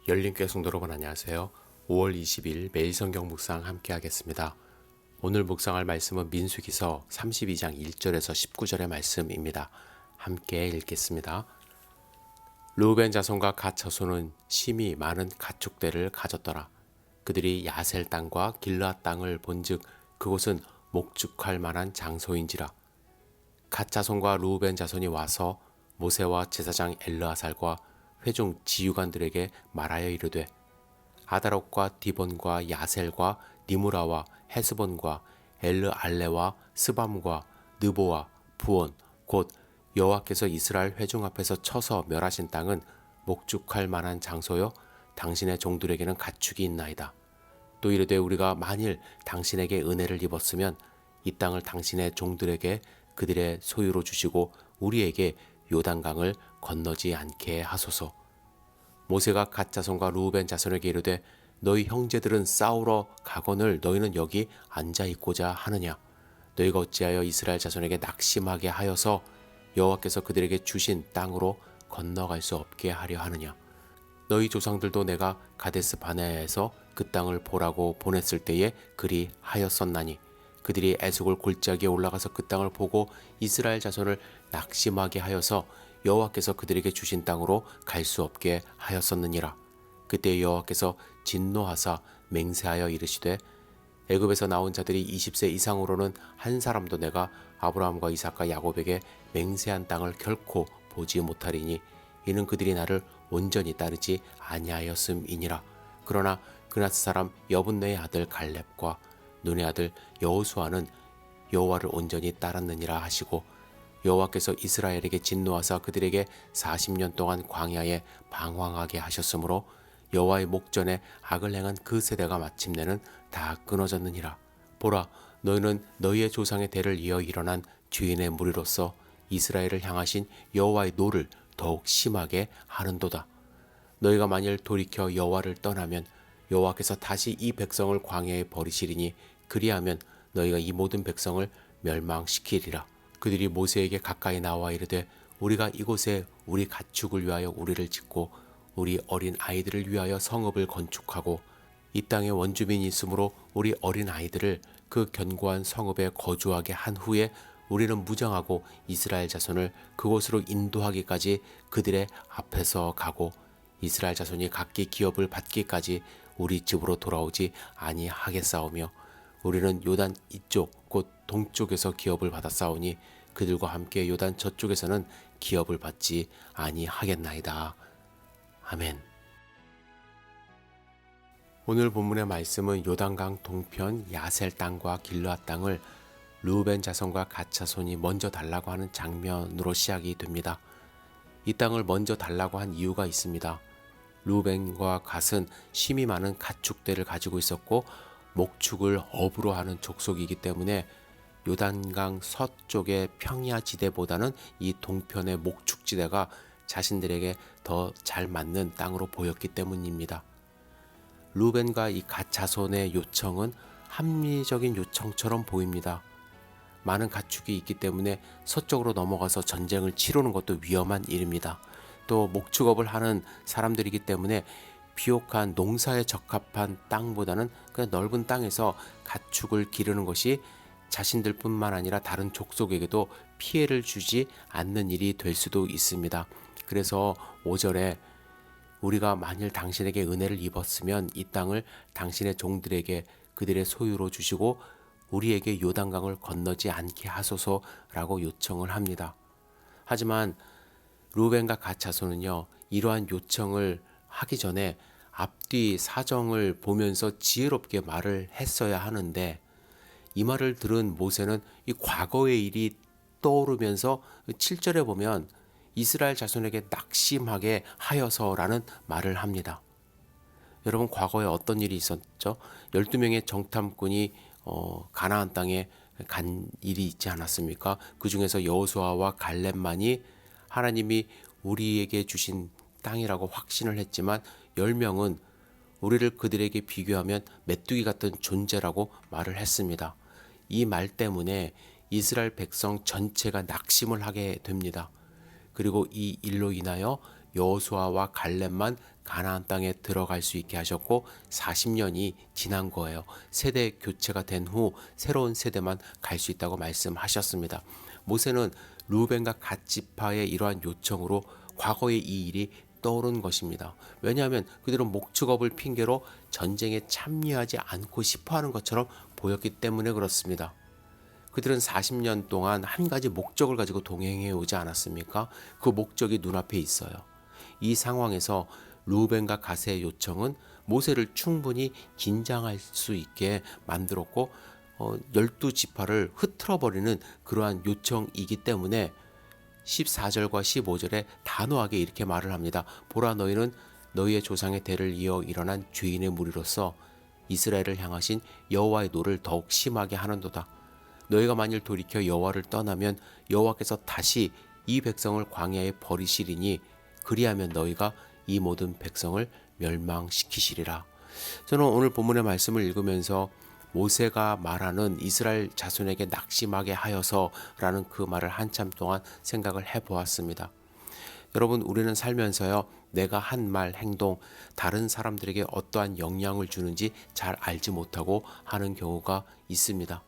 열린교회 성도 여러분 안녕하세요. 5월 20일 매일 성경 묵상 함께 하겠습니다. 오늘 묵상할 말씀은 민수기서 32장 1절에서 19절의 말씀입니다. 함께 읽겠습니다. 르우벤 자손과 갓 자손은 심히 많은 가축대를 가졌더라. 그들이 야셀 땅과 길르앗 땅을 본즉 그곳은 목축할 만한 장소인지라. 갓 자손과 르우벤 자손이 와서 모세와 제사장 엘르아살과 회중 지휘관들에게 말하여 이르되 아다롯과 디본과 야셀과 니무라와 헤스본과 엘르알레와 스밤과 느보와 부온 곧 여호와께서 이스라엘 회중 앞에서 쳐서 멸하신 땅은 목축할 만한 장소요 당신의 종들에게는 가축이 있나이다. 또 이르되 우리가 만일 당신에게 은혜를 입었으면 이 땅을 당신의 종들에게 그들의 소유로 주시고 우리에게 요단강을 건너지 않게 하소서. 모세가 갓 자손과 르우벤 자손에게 이르되 너희 형제들은 싸우러 가거늘 너희는 여기 앉아 있고자 하느냐. 너희가 어찌하여 이스라엘 자손에게 낙심하게 하여서 여호와께서 그들에게 주신 땅으로 건너갈 수 없게 하려 하느냐. 너희 조상들도 내가 가데스 바네아에서 그 땅을 보라고 보냈을 때에 그리 하였었나니 그들이 에스골 골짜기에 올라가서 그 땅을 보고 이스라엘 자손을 낙심하게 하여서 여호와께서 그들에게 주신 땅으로 갈 수 없게 하였었느니라. 그때 여호와께서 진노하사 맹세하여 이르시되 애굽에서 나온 자들이 20세 이상으로는 한 사람도 내가 아브라함과 이삭과 야곱에게 맹세한 땅을 결코 보지 못하리니 이는 그들이 나를 온전히 따르지 아니하였음이니라. 그러나 그나스 사람 여분네의 아들 갈렙과 눈의 아들 여호수아는 여호와를 온전히 따랐느니라 하시고 여호와께서 이스라엘에게 진노하사 그들에게 40년 동안 광야에 방황하게 하셨으므로 여호와의 목전에 악을 행한 그 세대가 마침내는 다 끊어졌느니라. 보라, 너희는 너희의 조상의 대를 이어 일어난 주인의 무리로서 이스라엘을 향하신 여호와의 노를 더욱 심하게 하는도다. 너희가 만일 돌이켜 여호와를 떠나면 여호와께서 다시 이 백성을 광야에 버리시리니 그리하면 너희가 이 모든 백성을 멸망시키리라. 그들이 모세에게 가까이 나와 이르되 우리가 이곳에 우리 가축을 위하여 우리를 짓고 우리 어린 아이들을 위하여 성읍을 건축하고 이 땅에 원주민이 있으므로 우리 어린 아이들을 그 견고한 성읍에 거주하게 한 후에 우리는 무장하고 이스라엘 자손을 그곳으로 인도하기까지 그들의 앞에서 가고 이스라엘 자손이 각기 기업을 받기까지 우리 집으로 돌아오지 아니하겠사오며 우리는 요단 이쪽 곧 동쪽에서 기업을 받았사오니 그들과 함께 요단 저쪽에서는 기업을 받지 아니하겠나이다. 아멘. 오늘 본문의 말씀은 요단강 동편 야셀 땅과 길르앗 땅을 르우벤 자손과 갓 자손이 먼저 달라고 하는 장면으로 시작이 됩니다. 이 땅을 먼저 달라고 한 이유가 있습니다. 르우벤과 갓은 심이 많은 가축대를 가지고 있었고 목축을 업으로 하는 족속이기 때문에 요단강 서쪽의 평야 지대보다는 이 동편의 목축 지대가 자신들에게 더 잘 맞는 땅으로 보였기 때문입니다. 르우벤과 이 갓 자손의 요청은 합리적인 요청처럼 보입니다. 많은 가축이 있기 때문에 서쪽으로 넘어가서 전쟁을 치르는 것도 위험한 일입니다. 또 목축업을 하는 사람들이기 때문에 비옥한 농사에 적합한 땅보다는 그 넓은 땅에서 가축을 기르는 것이 자신들뿐만 아니라 다른 족속에게도 피해를 주지 않는 일이 될 수도 있습니다. 그래서 5절에 우리가 만일 당신에게 은혜를 입었으면 이 땅을 당신의 종들에게 그들의 소유로 주시고 우리에게 요단강을 건너지 않게 하소서라고 요청을 합니다. 하지만 르우벤과 갓 자손은요, 이러한 요청을 하기 전에 앞뒤 사정을 보면서 지혜롭게 말을 했어야 하는데 이 말을 들은 모세는 이 과거의 일이 떠오르면서 7절에 보면 이스라엘 자손에게 낙심하게 하여서라는 말을 합니다. 여러분, 과거에 어떤 일이 있었죠? 12명의 정탐꾼이 가나안 땅에 간 일이 있지 않았습니까? 그 중에서 여호수아와 갈렙만이 하나님이 우리에게 주신 땅이라고 확신을 했지만 10명은 우리를 그들에게 비교하면 메뚜기 같은 존재라고 말을 했습니다. 이 말 때문에 이스라엘 백성 전체가 낙심을 하게 됩니다. 그리고 이 일로 인하여 여호수아와 갈렙만 가나안 땅에 들어갈 수 있게 하셨고 40년이 지난 거예요. 세대 교체가 된 후 새로운 세대만 갈 수 있다고 말씀하셨습니다. 모세는 루벤과 갓 지파의 이러한 요청으로 과거의 이 일이 떠오른 것입니다. 왜냐하면 그들은 목축업을 핑계로 전쟁에 참여하지 않고 싶어하는 것처럼 보였기 때문에 그렇습니다. 그들은 40년 동안 한 가지 목적을 가지고 동행해 오지 않았습니까? 그 목적이 눈앞에 있어요. 이 상황에서 루벤과 갓의 요청은 모세를 충분히 긴장할 수 있게 만들었고 12지파를 흐트러버리는 그러한 요청이기 때문에 14절과 15절에 단호하게 이렇게 말을 합니다. 보라, 너희는 너희의 조상의 대를 이어 일어난 죄인의 무리로서 이스라엘을 향하신 여호와의 노를 더욱 심하게 하는도다. 너희가 만일 돌이켜 여호와를 떠나면 여호와께서 다시 이 백성을 광야에 버리시리니 그리하면 너희가 이 모든 백성을 멸망시키시리라. 저는 오늘 본문의 말씀을 읽으면서 모세가 말하는 이스라엘 자손에게 낙심하게 하여서라는 그 말을 한참 동안 생각을 해보았습니다. 여러분, 우리는 살면서요, 내가 한 말, 행동, 다른 사람들에게 어떠한 영향을 주는지 잘 알지 못하고 하는 경우가 있습니다.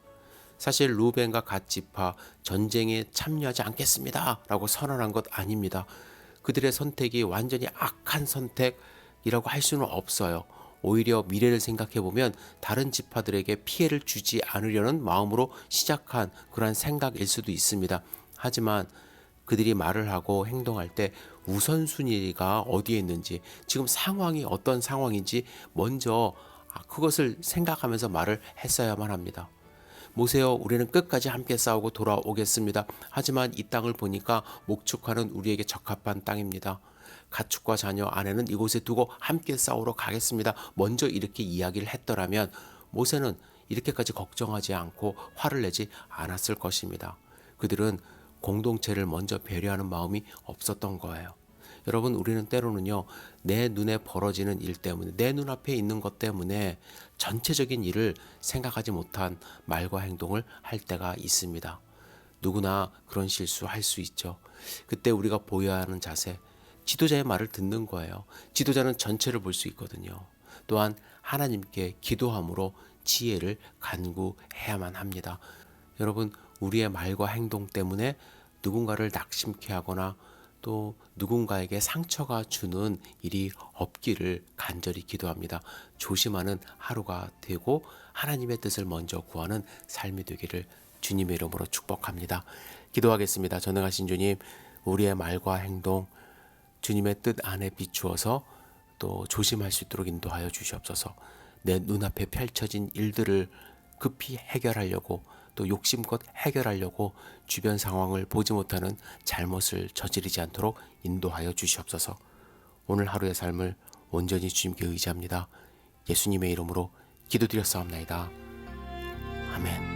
사실 루벤과 갓 지파 전쟁에 참여하지 않겠습니다 라고 선언한 것 아닙니다. 그들의 선택이 완전히 악한 선택이라고 할 수는 없어요. 오히려 미래를 생각해보면 다른 지파들에게 피해를 주지 않으려는 마음으로 시작한 그러한 생각일 수도 있습니다. 하지만 그들이 말을 하고 행동할 때 우선순위가 어디에 있는지, 지금 상황이 어떤 상황인지 먼저 그것을 생각하면서 말을 했어야만 합니다. 모세여, 우리는 끝까지 함께 싸우고 돌아오겠습니다. 하지만 이 땅을 보니까 목축하는 우리에게 적합한 땅입니다. 가축과 자녀, 아내는 이곳에 두고 함께 싸우러 가겠습니다. 먼저 이렇게 이야기를 했더라면 모세는 이렇게까지 걱정하지 않고 화를 내지 않았을 것입니다. 그들은 공동체를 먼저 배려하는 마음이 없었던 거예요. 여러분, 우리는 때로는요, 내 눈에 벌어지는 일 때문에, 내 눈앞에 있는 것 때문에 전체적인 일을 생각하지 못한 말과 행동을 할 때가 있습니다. 누구나 그런 실수할 수 있죠. 그때 우리가 보여야 하는 자세, 지도자의 말을 듣는 거예요. 지도자는 전체를 볼 수 있거든요. 또한 하나님께 기도함으로 지혜를 간구해야만 합니다. 여러분, 우리의 말과 행동 때문에 누군가를 낙심케 하거나 또 누군가에게 상처가 주는 일이 없기를 간절히 기도합니다. 조심하는 하루가 되고 하나님의 뜻을 먼저 구하는 삶이 되기를 주님의 이름으로 축복합니다. 기도하겠습니다. 전능하신 주님, 우리의 말과 행동 주님의 뜻 안에 비추어서 또 조심할 수 있도록 인도하여 주시옵소서. 내 눈앞에 펼쳐진 일들을 급히 해결하려고 또 욕심껏 해결하려고 주변 상황을 보지 못하는 잘못을 저지르지 않도록 인도하여 주시옵소서. 오늘 하루의 삶을 온전히 주님께 의지합니다. 예수님의 이름으로 기도드렸사옵나이다. 아멘.